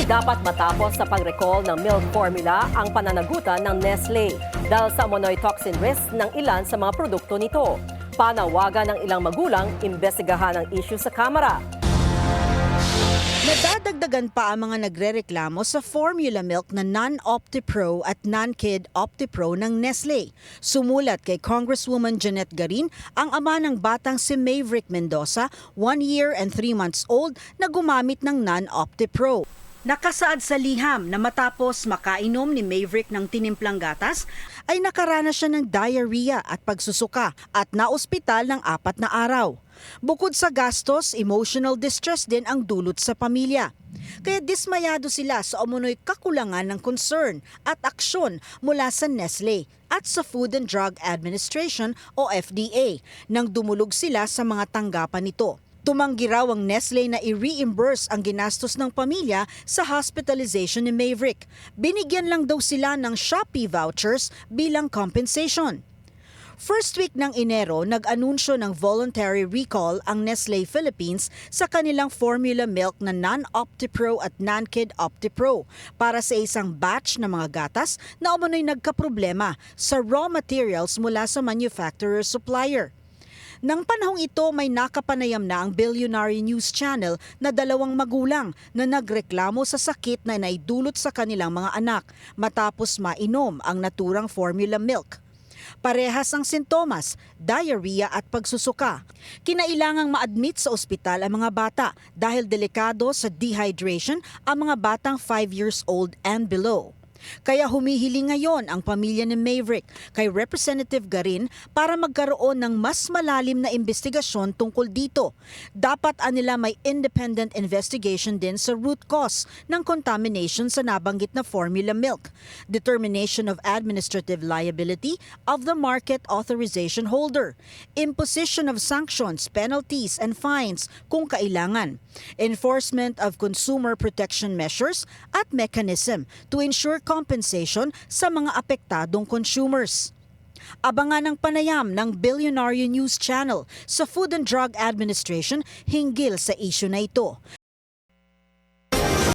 dapat matapos sa pag-recall ng milk formula ang pananagutan ng Nestle dahil sa umano'y toxin risk ng ilan sa mga produkto nito. Panawagan ng ilang magulang, imbestigahan ang issue sa Kamara. Nadadagdagan pa ang mga nagrereklamo sa formula milk na non-OptiPro at non-Kid OptiPro ng Nestle. Sumulat kay Congresswoman Jeanette Garin ang ama ng batang si Maverick Mendoza, 1 year and 3 months old, na gumamit ng non-OptiPro. Nakasaad sa liham na matapos makainom ni Maverick ng tinimplang gatas, ay nakaranas siya ng diarrhea at pagsusuka at naospital ng 4 na araw. Bukod sa gastos, emotional distress din ang dulot sa pamilya. Kaya dismayado sila sa umunoy kakulangan ng concern at aksyon mula sa Nestle at sa Food and Drug Administration o FDA nang dumulog sila sa mga tanggapan nito. Tumanggi raw ang Nestle na i-reimburse ang ginastos ng pamilya sa hospitalization ni Maverick. Binigyan lang daw sila ng Shopee vouchers bilang compensation. First week ng Enero, nag-anunsyo ng voluntary recall ang Nestle Philippines sa kanilang formula milk na non-OptiPro at non-Kid OptiPro para sa isang batch ng mga gatas na umano'y nagkaproblema sa raw materials mula sa manufacturer supplier. Nang panahong ito, may nakapanayam na ang Billionaire News Channel na 2 magulang na nagreklamo sa sakit na naidulot sa kanilang mga anak matapos mainom ang naturang formula milk. Parehas ang sintomas, diarrhea at pagsusuka. Kinailangang ma-admit sa ospital ang mga bata dahil delikado sa dehydration ang mga batang 5 years old and below. Kaya humihiling ngayon ang pamilya ni Maverick kay Representative Garin para magkaroon ng mas malalim na investigasyon tungkol dito. Dapat anila may independent investigation din sa root cause ng contamination sa nabanggit na formula milk, determination of administrative liability of the market authorization holder, imposition of sanctions, penalties, and fines kung kailangan, enforcement of consumer protection measures at mechanism to ensure compensation sa mga apektadong consumers. Abangan ang panayam ng Billionaire News Channel sa Food and Drug Administration hinggil sa issue na ito.